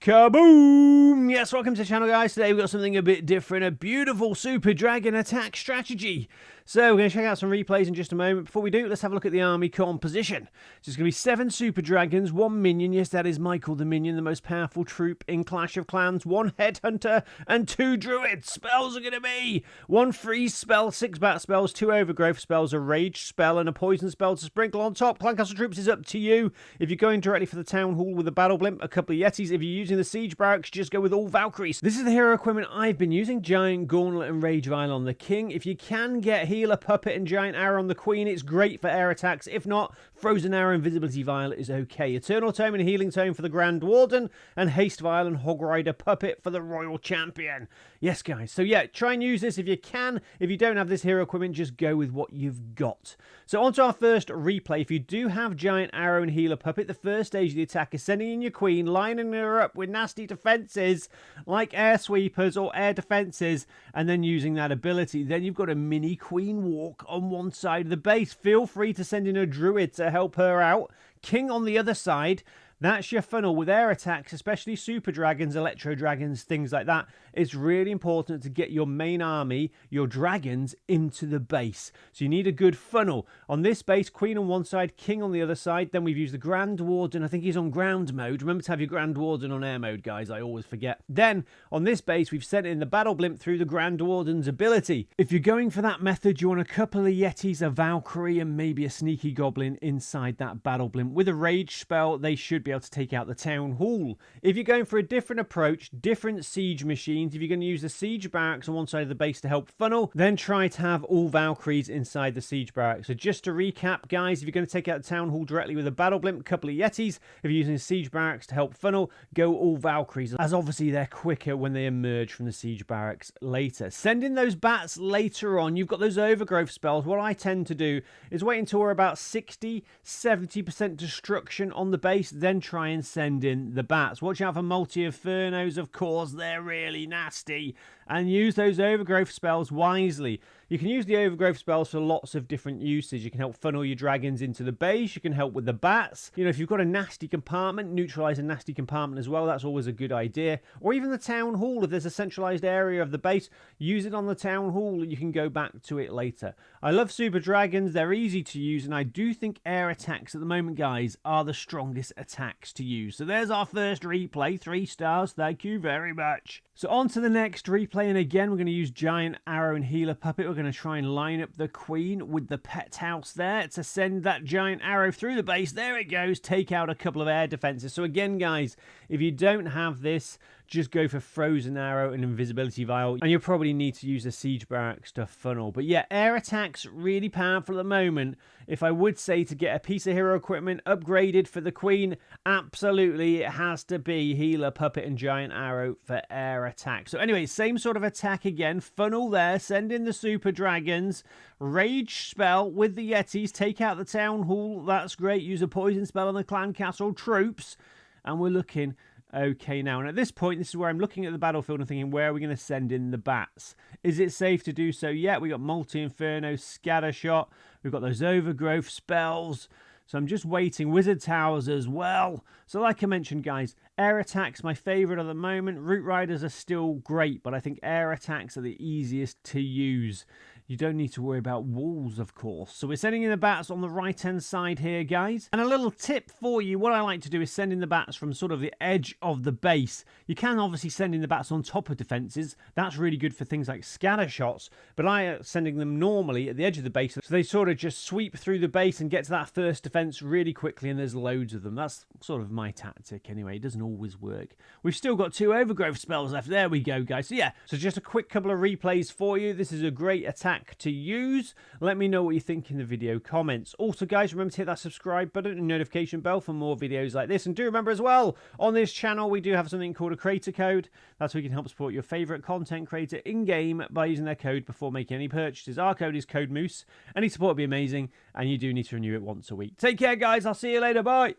Kaboom! Yes, welcome to the channel, guys. Today we've got something a bit different, a beautiful Super Dragon Attack Strategy. So we're going to check out some replays in just a moment. Before we do, let's have a look at the army composition. So it's going to be 7 Super Dragons, 1 Minion. Yes, that is Michael the Minion, the most powerful troop in Clash of Clans. 1 Headhunter and 2 Druids. Spells are going to be 1 Freeze spell, 6 Bat spells, 2 Overgrowth spells, a Rage spell, and a Poison spell to sprinkle on top. Clan Castle troops is up to you. If you're going directly for the Town Hall with a Battle Blimp, a couple of Yetis. If you're using the Siege Barracks, just go with all Valkyries. This is the hero equipment I've been using. Giant Gauntlet and Rage Vial on the King. If you can get Healer Puppet and Giant Arrow on the Queen, it's great for air attacks. If not, Frozen Arrow and Visibility Vial is okay. Eternal Tome and Healing Tome for the Grand Warden, and Haste Vial and Hog Rider Puppet for the Royal Champion. Yes, guys. So yeah, try and use this if you can. If you don't have this hero equipment, just go with what you've got. So on to our first replay. If you do have Giant Arrow and Healer Puppet, the first stage of the attack is sending in your Queen, lining her up with nasty defenses like air sweepers or air defenses, and then using that ability. Then you've got a mini Queen walk on one side of the base. Feel free to send in a Druid to help her out. King on the other side. That's your funnel with air attacks, especially Super Dragons, Electro Dragons, things like that. It's really important to get your main army, your dragons, into the base. So you need a good funnel. On this base, Queen on one side, King on the other side. Then we've used the Grand Warden. I think he's on ground mode. Remember to have your Grand Warden on air mode, guys. I always forget. Then, on this base, we've sent in the Battle Blimp through the Grand Warden's ability. If you're going for that method, you want a couple of Yetis, a Valkyrie, and maybe a Sneaky Goblin inside that Battle Blimp. With a Rage spell, they should be able to take out the Town Hall. If you're going for a different approach, different siege machines, if you're going to use the Siege Barracks on one side of the base to help funnel, then try to have all Valkyries inside the Siege Barracks. So just to recap, guys, if you're going to take out the Town Hall directly with a Battle Blimp, a couple of Yetis, if you're using Siege Barracks to help funnel, go all Valkyries, as obviously they're quicker when they emerge from the Siege Barracks later. Send in those bats later on. You've got those Overgrowth spells. What I tend to do is wait until we're about 60-70% destruction on the base, then try and send in the bats. Watch out for multi-infernos, of course, they're really nasty. And use those Overgrowth spells wisely. You can use the Overgrowth spells for lots of different uses. You can help funnel your dragons into the base. You can help with the bats. You know, if you've got a nasty compartment, neutralize a nasty compartment as well. That's always a good idea. Or even the Town Hall. If there's a centralized area of the base, use it on the Town Hall. You can go back to it later. I love Super Dragons. They're easy to use. And I do think air attacks at the moment, guys, are the strongest attacks to use. So there's our first replay. 3 stars. Thank you very much. So on to the next replay, and again we're going to use Giant Arrow and Healer Puppet. We're going to try and line up the Queen with the pet house there to send that Giant Arrow through the base. There it goes. Take out a couple of air defenses. So again, guys, if you don't have this, just go for Frozen Arrow and Invisibility Vial, and you'll probably need to use the Siege Barracks to funnel. But yeah, air attacks really powerful at the moment. If I would say to get a piece of hero equipment upgraded for the Queen, absolutely it has to be Healer Puppet and Giant Arrow for air attack. So anyway, same sort of attack again. Funnel there, send in the Super Dragons, Rage spell with the Yetis, take out the Town Hall. That's great. Use a Poison spell on the Clan Castle troops, and we're looking okay now. And at this point, this is where I'm looking at the battlefield and thinking, where are we going to send in the bats? Is it safe to do so? Yeah, we got Multi-Inferno, Scattershot. We've got those Overgrowth spells. So I'm just waiting. Wizard Towers as well. So like I mentioned, guys, air attacks, my favorite at the moment. Root Riders are still great, but I think air attacks are the easiest to use. You don't need to worry about walls, of course. So we're sending in the bats on the right-hand side here, guys. And a little tip for you, what I like to do is send in the bats from sort of the edge of the base. You can obviously send in the bats on top of defenses. That's really good for things like scatter shots. But I am sending them normally at the edge of the base. So they sort of just sweep through the base and get to that first defense really quickly, and there's loads of them. That's sort of my tactic anyway. It doesn't always work. We've still got 2 Overgrowth spells left. There we go, guys. So yeah, so just a quick couple of replays for you. This is a great attack to use. Let me know what you think in the video comments. Also, guys, remember to hit that subscribe button and notification bell for more videos like this. And do remember as well, on this channel we do have something called a creator code. That's where you can help support your favorite content creator in-game by using their code before making any purchases. Our code is CodeMoose. Any support would be amazing, and you do need to renew it once a week. Take care, guys. I'll see you later. Bye.